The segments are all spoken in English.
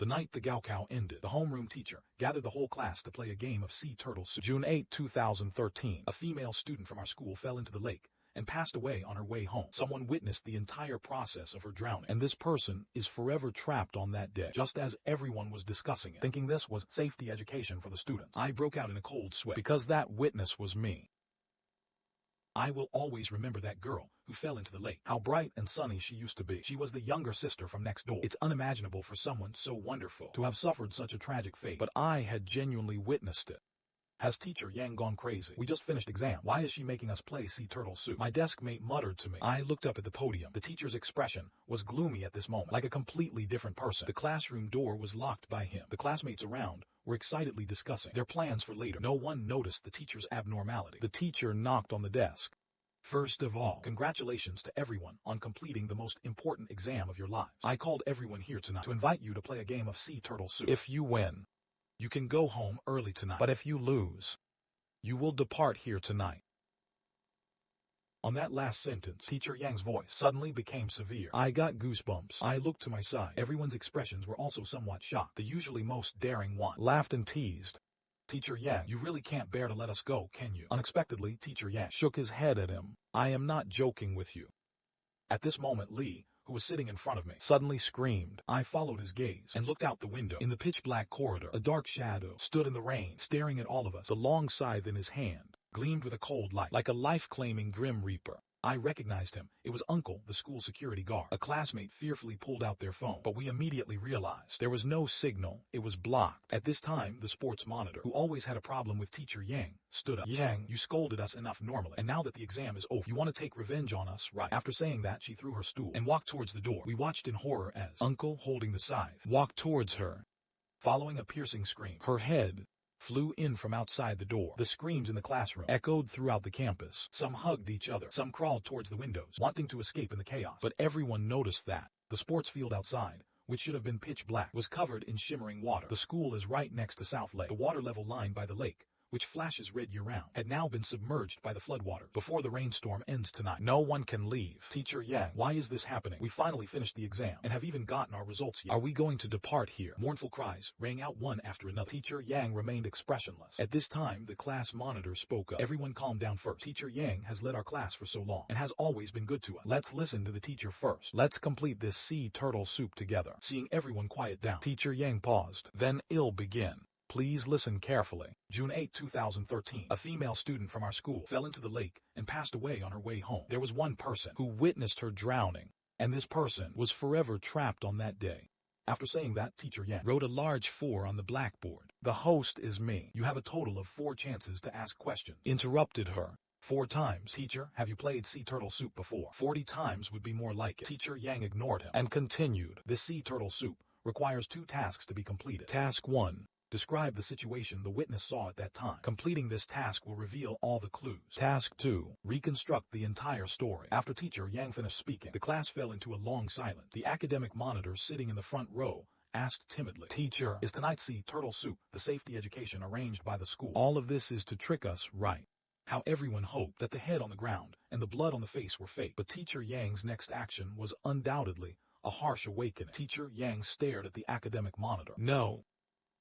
The night the Gaokao ended, the homeroom teacher gathered the whole class to play a game of sea turtle soup. June 8, 2013, a female student from our school fell into the lake and passed away on her way home. Someone witnessed the entire process of her drowning, and this person is forever trapped on that day, just as everyone was discussing it, thinking this was safety education for the students. I broke out in a cold sweat because that witness was me. I will always remember that girl who fell into the lake. How bright and sunny she used to be. She was the younger sister from next door. It's unimaginable for someone so wonderful to have suffered such a tragic fate, but I had genuinely witnessed it. Has Teacher Yang gone crazy? We just finished exam. Why is she making us play sea turtle soup? My desk mate muttered to me. I looked up at the podium. The teacher's expression was gloomy at this moment, like a completely different person. The classroom door was locked by him. The classmates around were excitedly discussing their plans for later. No one noticed the teacher's abnormality. The teacher knocked on the desk. First of all, congratulations to everyone on completing the most important exam of your lives. I called everyone here tonight to invite you to play a game of sea turtle soup. If you win, you can go home early tonight. But if you lose, you will depart here tonight. On that last sentence, Teacher Yang's voice suddenly became severe. I got goosebumps. I looked to my side. Everyone's expressions were also somewhat shocked. The usually most daring one laughed and teased. Teacher Yang, you really can't bear to let us go, can you? Unexpectedly, Teacher Yang shook his head at him. I am not joking with you. At this moment, Lee, who was sitting in front of me, suddenly screamed. I followed his gaze and looked out the window. In the pitch-black corridor, a dark shadow stood in the rain, staring at all of us. The long scythe in his hand gleamed with a cold light, like a life-claiming Grim Reaper. I recognized him. It was Uncle, the school security guard. A classmate fearfully pulled out their phone, but we immediately realized there was no signal. It was blocked. At this time, the sports monitor, who always had a problem with Teacher Yang, stood up. Yang, you scolded us enough normally, and now that the exam is over, you want to take revenge on us, right? After saying that, she threw her stool and walked towards the door. We watched in horror as Uncle, holding the scythe, walked towards her. Following a piercing scream, her head flew in from outside the door. The screams in the classroom echoed throughout the campus. Some hugged each other. Some crawled towards the windows, wanting to escape in the chaos. But everyone noticed that the sports field outside, which should have been pitch black, was covered in shimmering water. The school is right next to South Lake. The water level line by the lake, which flashes red year-round, had now been submerged by the floodwater. Before the rainstorm ends tonight, no one can leave. Teacher Yang, why is this happening? We finally finished the exam and have even gotten our results yet. Are we going to depart here? Mournful cries rang out one after another. Teacher Yang remained expressionless. At this time, the class monitor spoke up. Everyone calm down first. Teacher Yang has led our class for so long and has always been good to us. Let's listen to the teacher first. Let's complete this sea turtle soup together. Seeing everyone quiet down, Teacher Yang paused. Then it'll begin. Please listen carefully. June 8, 2013, a female student from our school fell into the lake and passed away on her way home. There was one person who witnessed her drowning, and this person was forever trapped on that day. After saying that, Teacher Yang wrote a large 4 on the blackboard. The host is me. You have a total of 4 chances to ask questions. Interrupted her. 4 times. Teacher, have you played sea turtle soup before? 40 times would be more like it. Teacher Yang ignored him and continued. This sea turtle soup requires 2 tasks to be completed. Task 1. Describe the situation the witness saw at that time. Completing this task will reveal all the clues. Task 2. Reconstruct the entire story. After Teacher Yang finished speaking, the class fell into a long silence. The academic monitor sitting in the front row asked timidly, Teacher, is tonight's sea turtle soup the safety education arranged by the school? All of this is to trick us, right? How everyone hoped that the head on the ground and the blood on the face were fake. But Teacher Yang's next action was undoubtedly a harsh awakening. Teacher Yang stared at the academic monitor. No.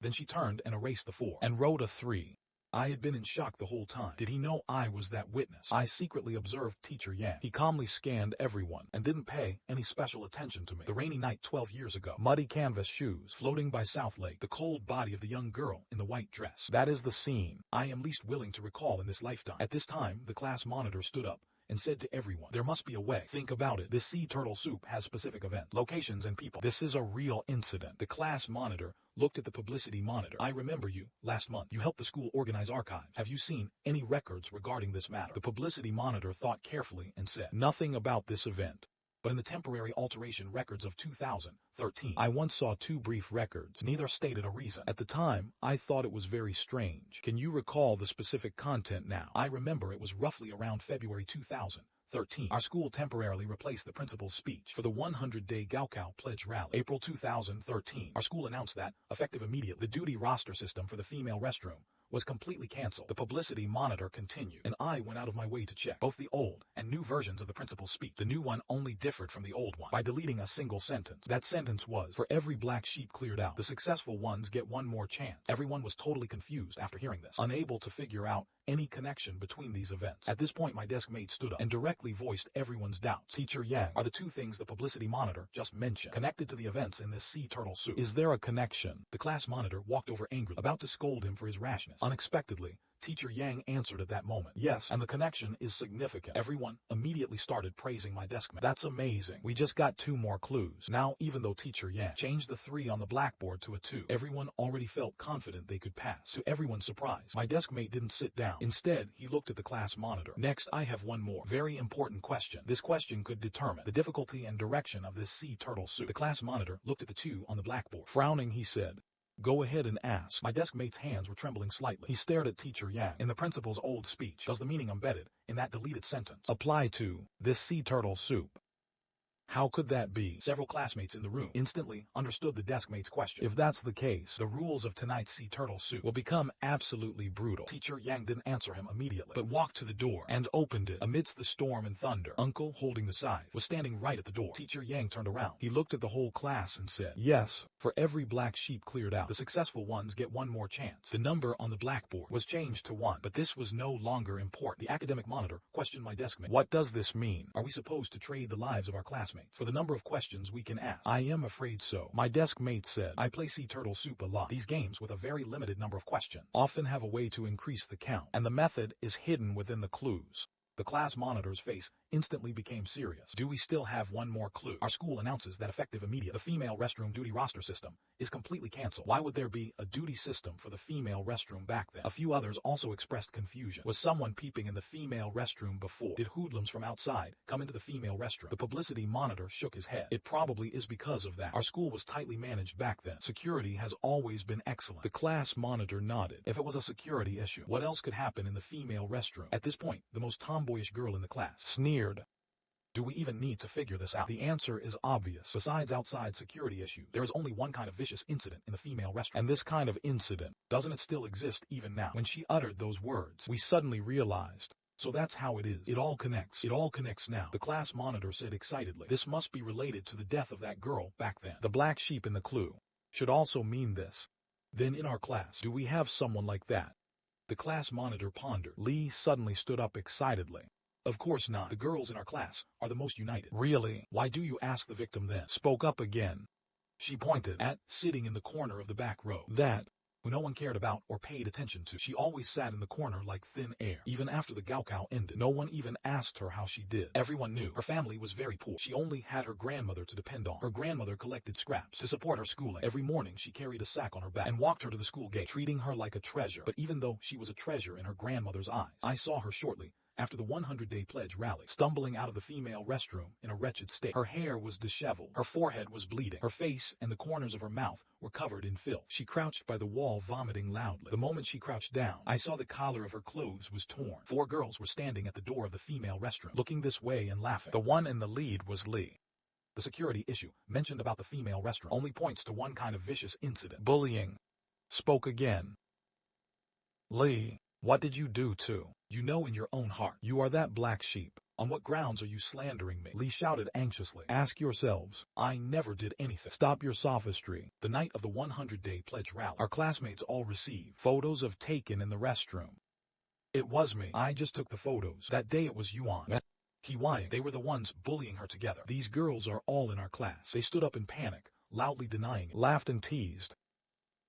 Then she turned and erased the 4 and wrote a 3. I had been in shock the whole time. Did he know I was that witness? I secretly observed Teacher Yang. He calmly scanned everyone and didn't pay any special attention to me. The rainy night 12 years ago. Muddy canvas shoes floating by South Lake. The cold body of the young girl in the white dress. That is the scene I am least willing to recall in this lifetime. At this time, the class monitor stood up and said to everyone, there must be a way. Think about it. This sea turtle soup has specific events, locations, and people. This is a real incident. The class monitor looked at the publicity monitor. I remember you. Last month, you helped the school organize archives. Have you seen any records regarding this matter? The publicity monitor thought carefully and said, nothing about this event. But in the temporary alteration records of 2013, I once saw 2 brief records. Neither stated a reason. At the time, I thought it was very strange. Can you recall the specific content now? I remember it was roughly around February 2013. Our school temporarily replaced the principal's speech for the 100-day Gaokao pledge rally. April 2013, our school announced that, effective immediately, the duty roster system for the female restroom was completely canceled. The publicity monitor continued, and I went out of my way to check both the old and new versions of the principal's speech. The new one only differed from the old one by deleting a single sentence. That sentence was, "For every black sheep cleared out, the successful ones get one more chance." Everyone was totally confused after hearing this, unable to figure out any connection between these events. At this point, my desk mate stood up and directly voiced everyone's doubts. "Teacher Yang, are the two things the publicity monitor just mentioned connected to the events in this sea turtle suit? Is there a connection?" The class monitor walked over angrily, about to scold him for his rashness. Unexpectedly, Teacher Yang answered at that moment, "Yes, and the connection is significant." Everyone immediately started praising my desk mate. "That's amazing. We just got 2 more clues." Now, even though Teacher Yang changed the 3 on the blackboard to a 2, everyone already felt confident they could pass. To everyone's surprise, my desk mate didn't sit down. Instead, he looked at the class monitor. "Next, I have one more very important question. This question could determine the difficulty and direction of this sea turtle suit." The class monitor looked at the 2 on the blackboard. Frowning, he said, "Go ahead and ask." My desk mate's hands were trembling slightly. He stared at Teacher Yang. "In the principal's old speech, does the meaning embedded in that deleted sentence apply to this sea turtle soup?" How could that be? Several classmates in the room instantly understood the desk mate's question. If that's the case, the rules of tonight's sea turtle suit will become absolutely brutal. Teacher Yang didn't answer him immediately, but walked to the door and opened it. Amidst the storm and thunder, Uncle, holding the scythe, was standing right at the door. Teacher Yang turned around. He looked at the whole class and said, "Yes, for every black sheep cleared out, the successful ones get one more chance." The number on the blackboard was changed to 1, but this was no longer important. The academic monitor questioned my desk mate. "What does this mean? Are we supposed to trade the lives of our classmates for the number of questions we can ask?" "I am afraid so," my desk mate said. "I play sea turtle soup a lot. These games with a very limited number of questions often have a way to increase the count, and the method is hidden within the clues." The class monitor's face instantly became serious. "Do we still have one more clue? Our school announces that effective immediate, the female restroom duty roster system is completely canceled." Why would there be a duty system for the female restroom back then? A few others also expressed confusion. Was someone peeping in the female restroom before? Did hoodlums from outside come into the female restroom? The publicity monitor shook his head. "It probably is because of that. Our school was tightly managed back then. Security has always been excellent." The class monitor nodded. If it was a security issue, what else could happen in the female restroom? At this point, the most tomboyish girl in the class sneered. "Do we even need to figure this out? The answer is obvious. Besides outside security issue, there is only one kind of vicious incident in the female restroom. And this kind of incident, doesn't it still exist even now?" When she uttered those words, we suddenly realized. So that's how it is. It all connects. It all connects now. The class monitor said excitedly. "This must be related to the death of that girl back then. The black sheep in the clue should also mean this. Then in our class, do we have someone like that?" The class monitor pondered. Lee suddenly stood up excitedly. "Of course not. The girls in our class are the most united." "Really? Why do you ask the victim then?" Spoke up again. She pointed at, sitting in the corner of the back row, that who no one cared about or paid attention to. She always sat in the corner like thin air. Even after the Gaokao ended, no one even asked her how she did. Everyone knew her family was very poor. She only had her grandmother to depend on. Her grandmother collected scraps to support her schooling. Every morning she carried a sack on her back and walked her to the school gate, treating her like a treasure. But even though she was a treasure in her grandmother's eyes, I saw her shortly after the 100-day pledge rally, stumbling out of the female restroom in a wretched state. Her hair was disheveled, her forehead was bleeding, her face and the corners of her mouth were covered in filth. She crouched by the wall, vomiting loudly. The moment she crouched down, I saw the collar of her clothes was torn. 4 girls were standing at the door of the female restroom, looking this way and laughing. The one in the lead was Lee. The security issue mentioned about the female restroom only points to one kind of vicious incident. Bullying. Spoke again. "Lee, what did you do to? You know in your own heart, you are that black sheep. On what grounds are you slandering me?" Lee shouted anxiously. "Ask yourselves. I never did anything." "Stop your sophistry." The night of the 100-day pledge rally, our classmates all received photos of taken in the restroom. "It was me. I just took the photos. That day it was Yuan. Kiwai. They were the ones bullying her together. These girls are all in our class." They stood up in panic, loudly denying it, laughed and teased.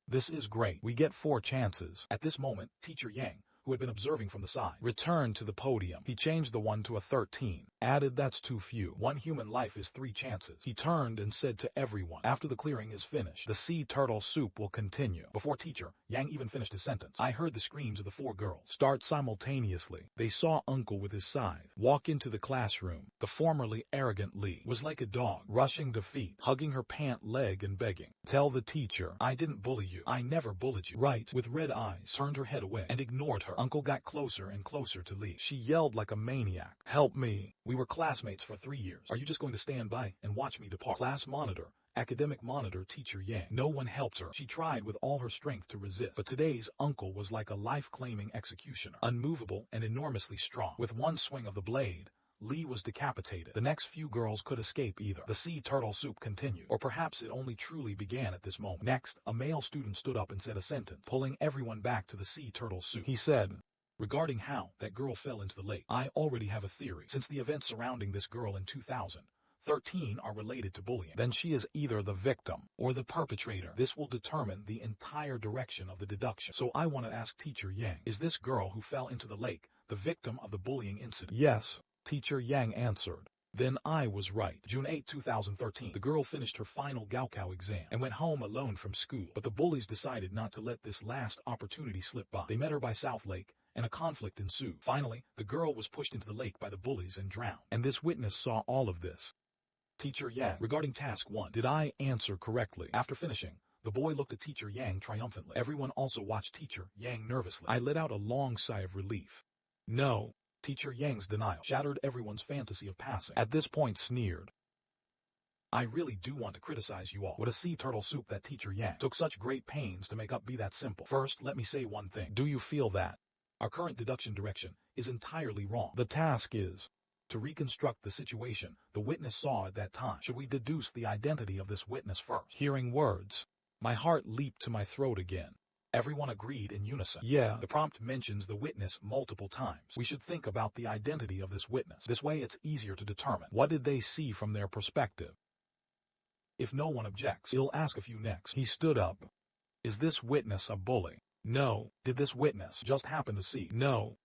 "This is great. We get 4 chances." At this moment, Teacher Yang, who had been observing from the side, returned to the podium. He changed the 1 to a 13, added, "That's too few. 1 human life is 3 chances." He turned and said to everyone, "After the clearing is finished, the sea turtle soup will continue." Before Teacher Yang even finished his sentence, I heard the screams of the 4 girls start simultaneously. They saw Uncle with his scythe walk into the classroom. The formerly arrogant Lee was like a dog, rushing to feet, hugging her pant leg and begging, "Tell the teacher, I didn't bully you. I never bullied you." Right, with red eyes, turned her head away and ignored her. Uncle got closer and closer to Lee. She yelled like a maniac, "Help me. We were classmates for 3 years. Are you just going to stand by and watch me depart?" Class monitor Academic monitor teacher Yang. No one helped her. She tried with all her strength to resist, but today's uncle was like a life-claiming executioner, unmovable and enormously strong. With one swing of the blade, Lee was decapitated. The next few girls could escape either. The sea turtle soup continued, or perhaps it only truly began at this moment. Next, a male student stood up and said a sentence, pulling everyone back to the sea turtle soup. He said, regarding how that girl fell into the lake, I already have a theory. Since the events surrounding this girl in 2013 are related to bullying, then she is either the victim or the perpetrator. This will determine the entire direction of the deduction. So I want to ask Teacher Yang, is this girl who fell into the lake the victim of the bullying incident? Yes, Teacher Yang answered. Then I was right. June 8, 2013. The girl finished her final Gaokao exam and went home alone from school. But the bullies decided not to let this last opportunity slip by. They met her by South Lake, and a conflict ensued. Finally, the girl was pushed into the lake by the bullies and drowned. And this witness saw all of this. Teacher Yang, regarding task 1, did I answer correctly? After finishing, the boy looked at Teacher Yang triumphantly. Everyone also watched Teacher Yang nervously. I let out a long sigh of relief. No. Teacher Yang's denial shattered everyone's fantasy of passing. At this point sneered. I really do want to criticize you all. What a sea turtle soup that Teacher Yang took such great pains to make up be that simple. First, let me say one thing. Do you feel that our current deduction direction is entirely wrong? The task is to reconstruct the situation the witness saw at that time. Should we deduce the identity of this witness first? Hearing words, my heart leaped to my throat again. Everyone agreed in unison. Yeah, the prompt mentions the witness multiple times. We should think about the identity of this witness. This way it's easier to determine. What did they see from their perspective? If no one objects, he'll ask a few next. He stood up. Is this witness a bully? No. Did this witness just happen to see? No.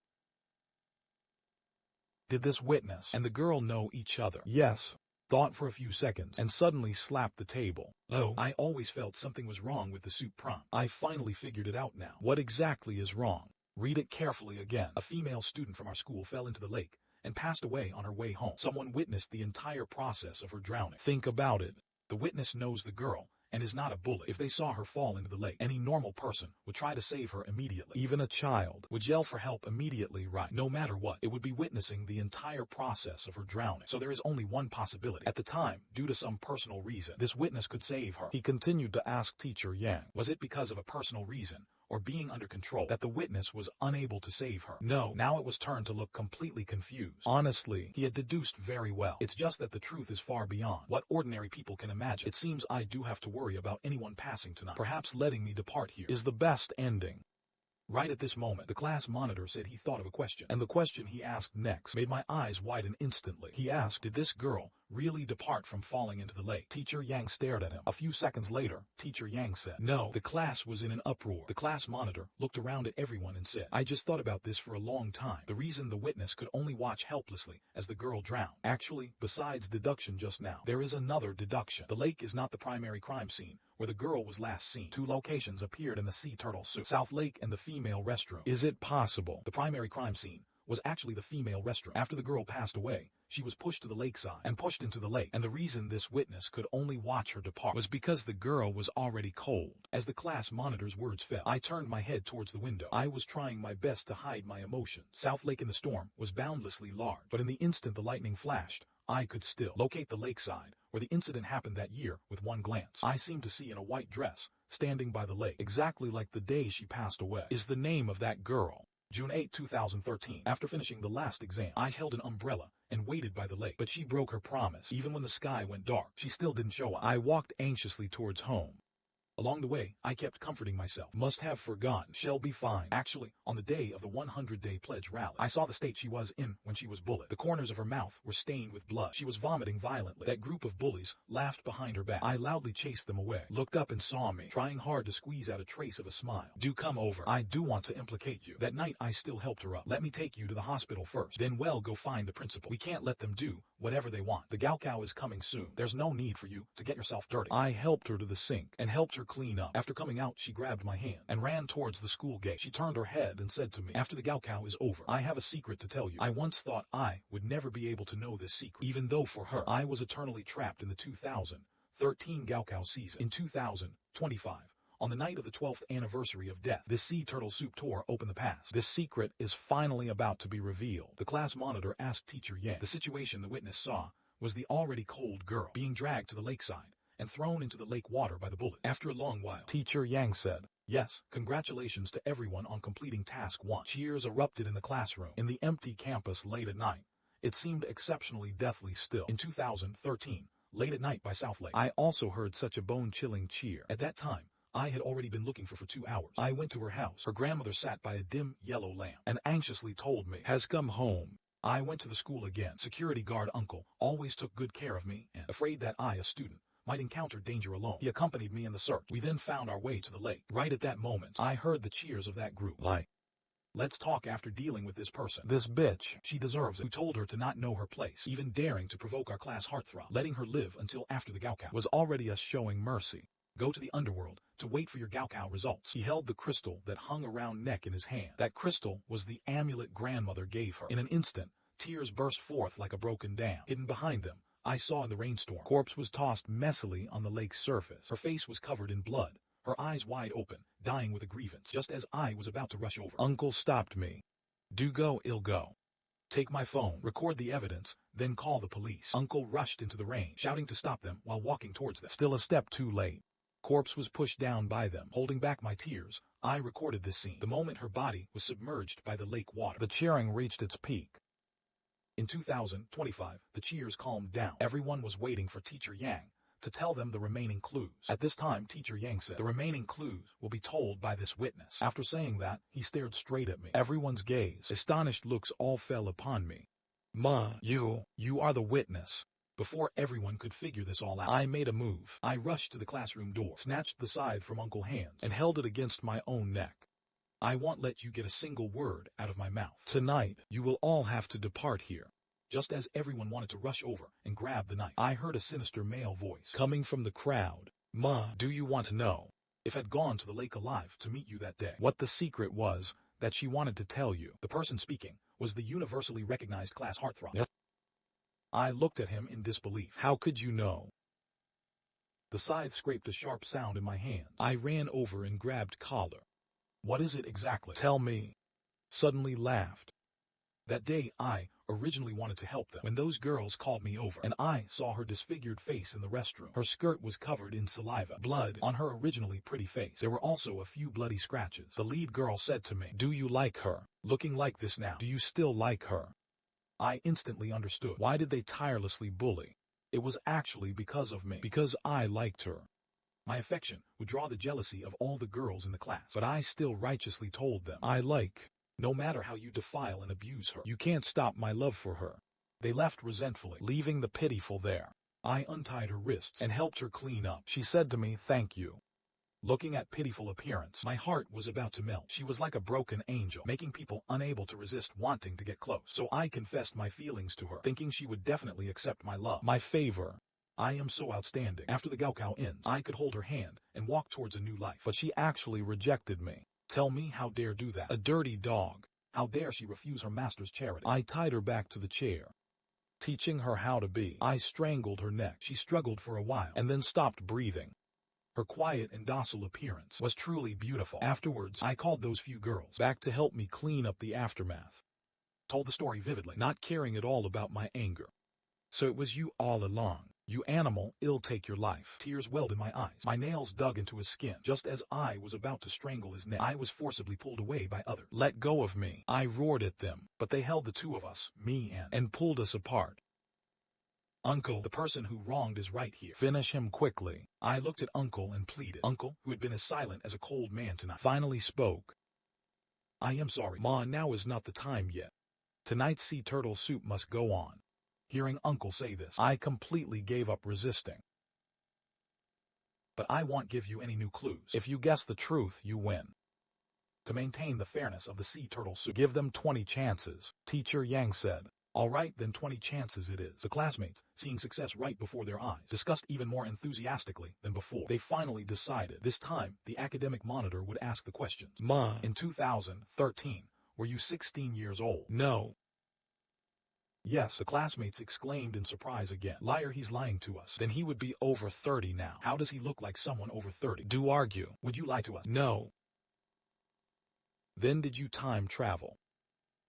Did this witness and the girl know each other? Yes. Thought for a few seconds, and suddenly slapped the table. Oh, I always felt something was wrong with the soup prompt. I finally figured it out now. What exactly is wrong? Read it carefully again. A female student from our school fell into the lake and passed away on her way home. Someone witnessed the entire process of her drowning. Think about it. The witness knows the girl and is not a bully. If they saw her fall into the lake, any normal person would try to save her immediately. Even a child would yell for help immediately, right? No matter what, it would be witnessing the entire process of her drowning. So there is only one possibility. At the time, due to some personal reason, this witness could save her. He continued to ask Teacher Yang, was it because of a personal reason or being under control that the witness was unable to save her? No. Now it was turned to look completely confused. Honestly, he had deduced very well. It's just that the truth is far beyond what ordinary people can imagine. It seems I do have to worry about anyone passing tonight. Perhaps letting me depart here is the best ending. Right at this moment, the class monitor said he thought of a question, and the question he asked next made my eyes widen instantly. He asked, did this girl really depart from falling into the lake? Teacher Yang stared at him. A few seconds later, Teacher Yang said, no. The class was in an uproar. The class monitor looked around at everyone and said, I just thought about this for a long time. The reason the witness could only watch helplessly as the girl drowned. Actually, besides deduction just now, there is another deduction. The lake is not the primary crime scene where the girl was last seen. Two locations appeared in the sea turtle soup: South Lake and the female restroom. Is it possible the primary crime scene was actually the female restroom? After the girl passed away, she was pushed to the lakeside and pushed into the lake, and the reason this witness could only watch her depart was because the girl was already cold. As the class monitor's words fell, I turned my head towards the window. I was trying my best to hide my emotions. South Lake in the storm was boundlessly large, but in the instant the lightning flashed, I could still locate the lakeside, where the incident happened that year, with one glance. I seemed to see in a white dress, standing by the lake, exactly like the day she passed away. Is the name of that girl June 8, 2013. After finishing the last exam, I held an umbrella and waited by the lake, but she broke her promise. Even when the sky went dark, she still didn't show up. I walked anxiously towards home. Along the way, I kept comforting myself. Must have forgotten. She'll be fine. Actually, on the day of the 100-day pledge rally, I saw the state she was in when she was bullied. The corners of her mouth were stained with blood. She was vomiting violently. That group of bullies laughed behind her back. I loudly chased them away, looked up and saw me, trying hard to squeeze out a trace of a smile. Do come over. I do want to implicate you. That night, I still helped her up. Let me take you to the hospital first. Then go find the principal. We can't let them do whatever they want. The Gaokao is coming soon. There's no need for you to get yourself dirty. I helped her to the sink and helped her clean up. After coming out, she grabbed my hand and ran towards the school gate. She turned her head and said to me, after the Gaokao is over, I have a secret to tell you. I once thought I would never be able to know this secret, even though for her, I was eternally trapped in the 2013 Gaokao season. In 2025, on the night of the 12th anniversary of death, this sea turtle soup tour opened the past. This secret is finally about to be revealed. The class monitor asked Teacher Yang. The situation the witness saw was the already cold girl being dragged to the lakeside and thrown into the lake water by the bullet. After a long while, Teacher Yang said, "Yes, congratulations to everyone on completing task 1. Cheers erupted in the classroom. In the empty campus late at night, it seemed exceptionally deathly still. In 2013, late at night by South Lake, I also heard such a bone-chilling cheer. At that time, I had already been looking for 2 hours. I went to her house. Her grandmother sat by a dim, yellow lamp and anxiously told me, "Has come home." I went to the school again. Security guard uncle always took good care of me and, afraid that I, a student, might encounter danger alone, he accompanied me in the search. We then found our way to the lake. Right at that moment, I heard the cheers of that group. Like, "Let's talk after dealing with this person. This bitch, she deserves it." Who told her to not know her place, even daring to provoke our class heartthrob. Letting her live until after the Gaokao was already us showing mercy. Go to the underworld to wait for your Gaokao results. He held the crystal that hung around neck in his hand. That crystal was the amulet grandmother gave her. In an instant, tears burst forth like a broken dam. Hidden behind them, I saw in the rainstorm. Corpse was tossed messily on the lake's surface. Her face was covered in blood, her eyes wide open, dying with a grievance. Just as I was about to rush over, Uncle stopped me. "Do go, ill go. Take my phone, record the evidence, then call the police." Uncle rushed into the rain, shouting to stop them while walking towards them. Still a step too late. Corpse was pushed down by them. Holding back my tears, I recorded this scene. The moment her body was submerged by the lake water, the cheering reached its peak. In 2025, the cheers calmed down. Everyone was waiting for Teacher Yang to tell them the remaining clues. At this time, Teacher Yang said, "The remaining clues will be told by this witness." After saying that, he stared straight at me. Everyone's gaze, astonished looks all fell upon me. "Ma, you are the witness." Before everyone could figure this all out, I made a move. I rushed to the classroom door, snatched the scythe from Uncle's hands, and held it against my own neck. "I won't let you get a single word out of my mouth. Tonight, you will all have to depart here." Just as everyone wanted to rush over and grab the knife, I heard a sinister male voice coming from the crowd. "Ma, do you want to know if I'd gone to the lake alive to meet you that day? What the secret was that she wanted to tell you?" The person speaking was the universally recognized class heartthrob. I looked at him in disbelief. "How could you know?" The scythe scraped a sharp sound in my hand. I ran over and grabbed collar. "What is it exactly? Tell me." Suddenly laughed. That day I originally wanted to help them. When those girls called me over and I saw her disfigured face in the restroom, her skirt was covered in saliva, blood on her originally pretty face. There were also a few bloody scratches. The lead girl said to me, "Do you like her? Looking like this now, do you still like her?" I instantly understood. Why did they tirelessly bully? It was actually because of me. Because I liked her. My affection would draw the jealousy of all the girls in the class, but I still righteously told them, "I like. No matter how you defile and abuse her, you can't stop my love for her." They left resentfully, leaving the pitiful there. I untied her wrists and helped her clean up. She said to me, "Thank you." Looking at pitiful appearance, my heart was about to melt. She was like a broken angel, making people unable to resist wanting to get close. So I confessed my feelings to her, thinking she would definitely accept my love, my favor. I am so outstanding. After the Gaokao ends, I could hold her hand and walk towards a new life. But she actually rejected me. Tell me, how dare do that? A dirty dog. How dare she refuse her master's charity? I tied her back to the chair, teaching her how to be. I strangled her neck. She struggled for a while and then stopped breathing. Her quiet and docile appearance was truly beautiful. Afterwards, I called those few girls back to help me clean up the aftermath. Told the story vividly, not caring at all about my anger. "So it was you all along. You animal, ill take your life." Tears welled in my eyes. My nails dug into his skin. Just as I was about to strangle his neck, I was forcibly pulled away by others. "Let go of me." I roared at them, but they held the two of us, me and pulled us apart. "Uncle, the person who wronged is right here. Finish him quickly." I looked at Uncle and pleaded. Uncle, who had been as silent as a cold man tonight, finally spoke. "I am sorry, Ma, now is not the time yet. Tonight's sea turtle soup must go on." Hearing Uncle say this, I completely gave up resisting. "But I won't give you any new clues. If you guess the truth, you win." To maintain the fairness of the sea turtle soup, "Give them 20 chances, Teacher Yang said. "All right, then 20 chances it is." The classmates, seeing success right before their eyes, discussed even more enthusiastically than before. They finally decided. This time, the academic monitor would ask the questions. "Ma, in 2013, were you 16 years old?" "No." "Yes," the classmates exclaimed in surprise again. "Liar, he's lying to us. Then he would be over 30 now. How does he look like someone over 30? Do argue. Would you lie to us?" "No." "Then did you time travel?"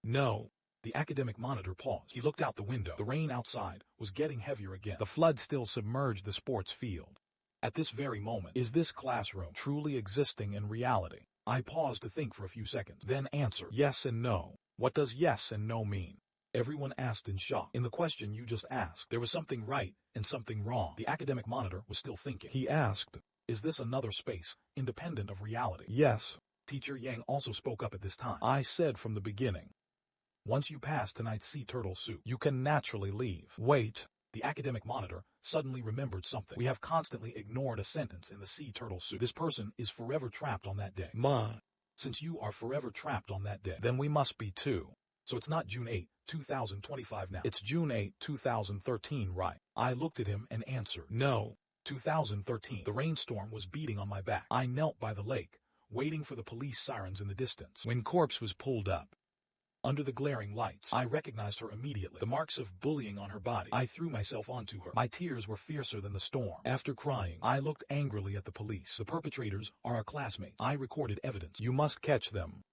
"No." The academic monitor paused. He looked out the window. The rain outside was getting heavier again. The flood still submerged the sports field. At this very moment, is this classroom truly existing in reality? I paused to think for a few seconds, then answered yes and no. What does yes and no mean? Everyone asked in shock. In the question you just asked, there was something right and something wrong. The academic monitor was still thinking. He asked, is this another space, independent of reality? Yes. Teacher Yang also spoke up at this time. I said from the beginning, once you pass tonight's sea turtle soup, you can naturally leave. Wait. The academic monitor suddenly remembered something. We have constantly ignored a sentence in the sea turtle soup. This person is forever trapped on that day. Since you are forever trapped on that day, then we must be too. So it's not June 8, 2025 now. It's June 8, 2013, right? I looked at him and answered, no, 2013. The rainstorm was beating on my back. I knelt by the lake, waiting for the police sirens in the distance. When corpse was pulled up, under the glaring lights, I recognized her immediately. The marks of bullying on her body. I threw myself onto her. My tears were fiercer than the storm. After crying, I looked angrily at the police. The perpetrators are our classmates. I recorded evidence. You must catch them.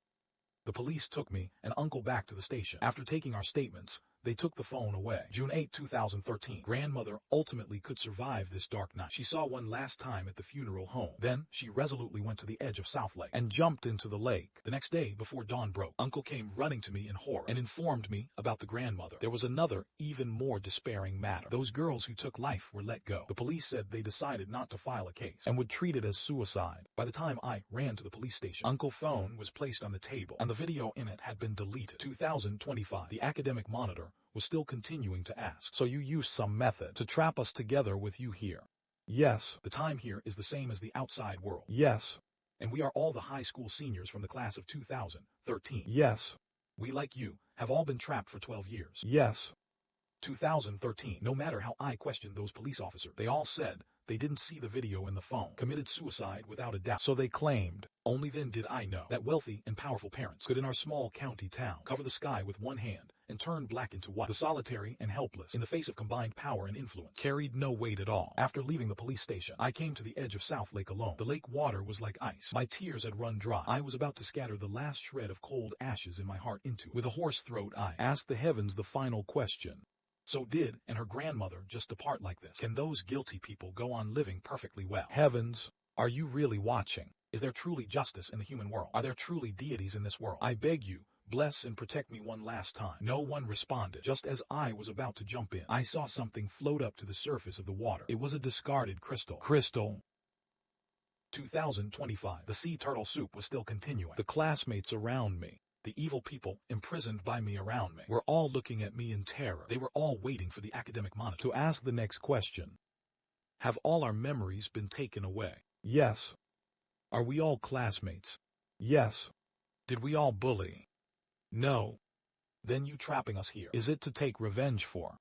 The police took me and uncle back to the station. After taking our statements, they took the phone away. June 8, 2013. Grandmother ultimately could survive this dark night. She saw one last time at the funeral home. Then, she resolutely went to the edge of South Lake and jumped into the lake. The next day, before dawn broke, Uncle came running to me in horror and informed me about the grandmother. There was another, even more despairing matter. Those girls who took life were let go. The police said they decided not to file a case and would treat it as suicide. By the time I ran to the police station, Uncle's phone was placed on the table and the video in it had been deleted. 2025. The academic monitor was still continuing to ask, so you used some method to trap us together with you here? Yes. The time here is the same as the outside world? Yes. And we are all the high school seniors from the class of 2013? Yes. We, like you, have all been trapped for 12 years? Yes. 2013. No matter how I questioned those police officers, they all said they didn't see the video in the phone. Committed suicide without a doubt. So they claimed. Only then did I know that wealthy and powerful parents could in our small county town cover the sky with one hand and turn black into white. The solitary and helpless, in the face of combined power and influence, carried no weight at all. After leaving the police station, I came to the edge of South Lake alone. The lake water was like ice. My tears had run dry. I was about to scatter the last shred of cold ashes in my heart into it. With a hoarse throat, I asked the heavens the final question. So did and her grandmother just depart like this? Can those guilty people go on living perfectly well? Heavens, are you really watching? Is there truly justice in the human world? Are there truly deities in this world? I beg you, bless and protect me one last time. No one responded. Just as I was about to jump in, I saw something float up to the surface of the water. It was a discarded crystal. 2025. The sea turtle soup was still continuing. The classmates around me, the evil people imprisoned by me around me, were all looking at me in terror. They were all waiting for the academic monitor to ask the next question. Have all our memories been taken away? Yes. Are we all classmates? Yes. Did we all bully? No. Then you trapping us here, is it to take revenge for?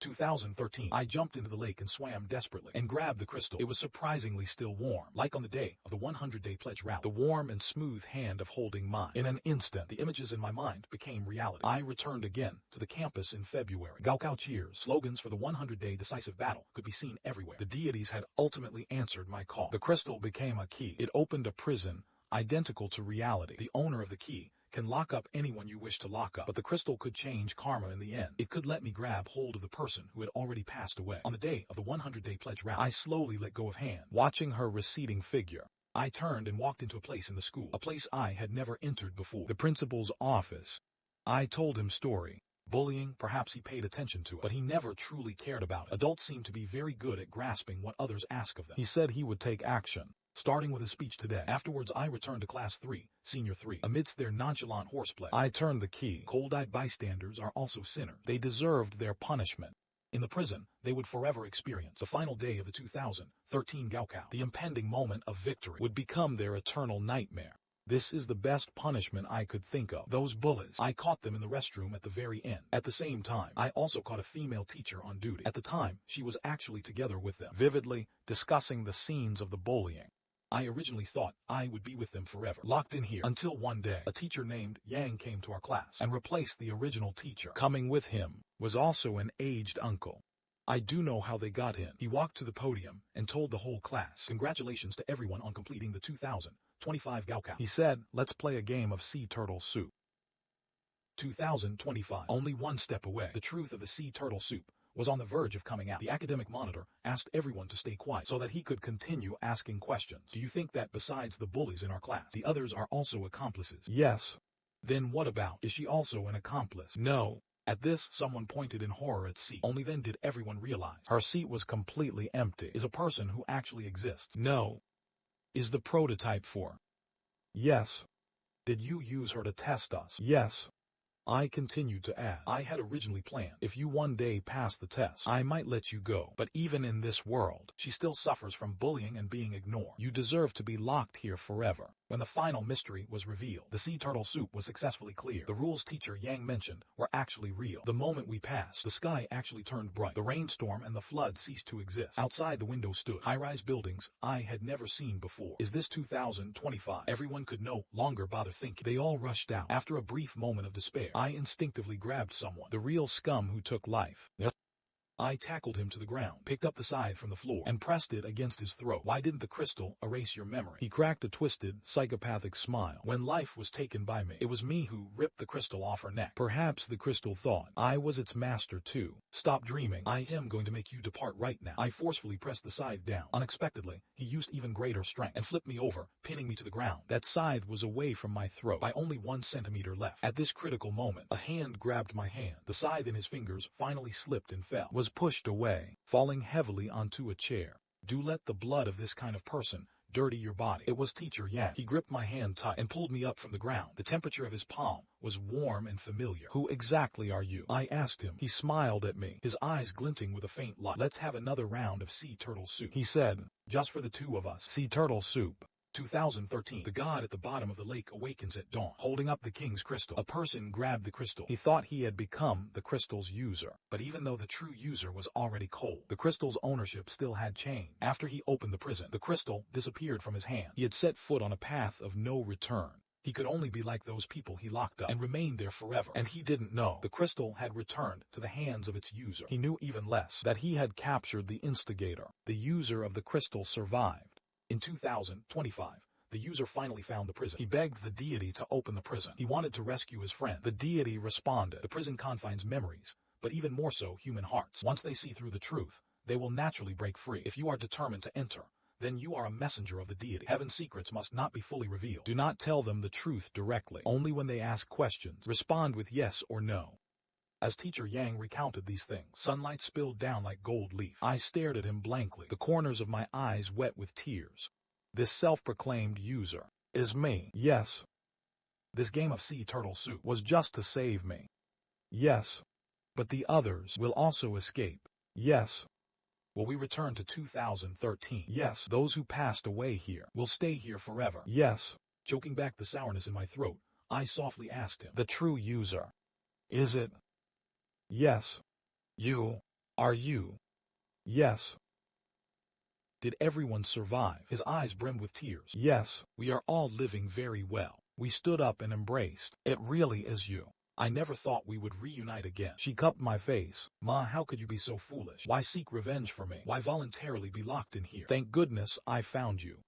2013. I jumped into the lake and swam desperately and grabbed the crystal. It was surprisingly still warm, like on the day of the 100-day pledge rally. The warm and smooth hand of holding mine. In an instant, the images in my mind became reality. I returned again to the campus in February. Gaokao cheers, slogans for the 100-day decisive battle could be seen everywhere. The deities had ultimately answered my call. The crystal became a key. It opened a prison identical to reality. The owner of the key can lock up anyone you wish to lock up, but the crystal could change karma in the end. It could let me grab hold of the person who had already passed away. On the day of the 100-day pledge rally, I slowly let go of hand, watching her receding figure. I turned and walked into a place in the school, a place I had never entered before. The principal's office. I told him story. Bullying, perhaps he paid attention to it, but he never truly cared about it. Adults seem to be very good at grasping what others ask of them. He said he would take action, starting with a speech today. Afterwards, I returned to Class 3, Senior 3. Amidst their nonchalant horseplay, I turned the key. Cold-eyed bystanders are also sinners. They deserved their punishment. In the prison, they would forever experience the final day of the 2013 Gaokao. The impending moment of victory would become their eternal nightmare. This is the best punishment I could think of. Those bullies, I caught them in the restroom at the very end. At the same time, I also caught a female teacher on duty. At the time, she was actually together with them, vividly discussing the scenes of the bullying. I originally thought I would be with them forever, locked in here, until one day, a teacher named Yang came to our class and replaced the original teacher. Coming with him was also an aged uncle. I do know how they got in. He walked to the podium and told the whole class, "Congratulations to everyone on completing the 2025 Gaokao." He said, "Let's play a game of sea turtle soup." 2025. Only one step away. The truth of the sea turtle soup was on the verge of coming out. The academic monitor asked everyone to stay quiet so that he could continue asking questions. Do you think that besides the bullies in our class, the others are also accomplices? Yes. Then what about, is she also an accomplice? No. At this, someone pointed in horror at C. Only then did everyone realize her seat was completely empty. Is a person who actually exists? No. Is the prototype for? Yes. Did you use her to test us? Yes. I continued to add. I had originally planned, if you one day pass the test, I might let you go. But even in this world, she still suffers from bullying and being ignored. You deserve to be locked here forever. When the final mystery was revealed, the sea turtle soup was successfully cleared. The rules teacher Yang mentioned were actually real. The moment we passed, the sky actually turned bright. The rainstorm and the flood ceased to exist. Outside the window stood high-rise buildings I had never seen before. Is this 2025? Everyone could no longer bother thinking. They all rushed out. After a brief moment of despair, I instinctively grabbed someone, the real scum who took life. I tackled him to the ground, picked up the scythe from the floor, and pressed it against his throat. Why didn't the crystal erase your memory? He cracked a twisted, psychopathic smile. When life was taken by me, it was me who ripped the crystal off her neck. Perhaps the crystal thought I was its master too. Stop dreaming. I am going to make you depart right now. I forcefully pressed the scythe down. Unexpectedly, he used even greater strength and flipped me over, pinning me to the ground. That scythe was away from my throat by only 1 centimeter left. At this critical moment, a hand grabbed my hand. The scythe in his fingers finally slipped and fell, was pushed away, falling heavily onto a chair. Do let the blood of this kind of person dirty your body. It was Teacher Yang. He gripped my hand tight and pulled me up from the ground. The temperature of his palm was warm and familiar. Who exactly are you? I asked him. He smiled at me, his eyes glinting with a faint light. Let's have another round of sea turtle soup, he said. Just for the two of us. Sea turtle soup. 2013. The god at the bottom of the lake awakens at dawn, holding up the king's crystal. A person grabbed the crystal. He thought he had become the crystal's user, but even though the true user was already cold, the crystal's ownership still had changed. After he opened the prison, the crystal disappeared from his hand. He had set foot on a path of no return. He could only be like those people he locked up and remained there forever. And he didn't know the crystal had returned to the hands of its user. He knew even less that he had captured the instigator. The user of the crystal survived. In 2025, the user finally found the prison. He begged the deity to open the prison. He wanted to rescue his friend. The deity responded. The prison confines memories, but even more so human hearts. Once they see through the truth, they will naturally break free. If you are determined to enter, then you are a messenger of the deity. Heaven's secrets must not be fully revealed. Do not tell them the truth directly. Only when they ask questions, respond with yes or no. As Teacher Yang recounted these things, sunlight spilled down like gold leaf. I stared at him blankly, the corners of my eyes wet with tears. This self-proclaimed user is me. Yes. This game of sea turtle soup was just to save me. Yes. But the others will also escape. Yes. Will we return to 2013? Yes. Those who passed away here will stay here forever. Yes. Choking back the sourness in my throat, I softly asked him, the true user. Is it? Yes. You. Are you? Yes. Did everyone survive? His eyes brimmed with tears. Yes, we are all living very well. We stood up and embraced. It really is you. I never thought we would reunite again. She cupped my face. Ma, how could you be so foolish? Why seek revenge for me? Why voluntarily be locked in here? Thank goodness I found you.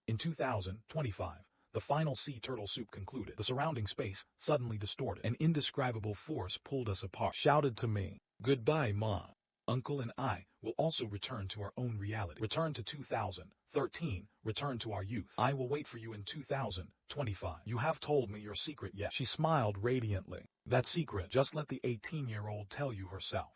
In 2025, the final sea turtle soup concluded. The surrounding space suddenly distorted. An indescribable force pulled us apart. Shouted to me, goodbye, Ma. Uncle and I will also return to our own reality. Return to 2013. Return to our youth. I will wait for you in 2025. You have told me your secret yet? She smiled radiantly. That secret, just let the 18-year-old tell you herself.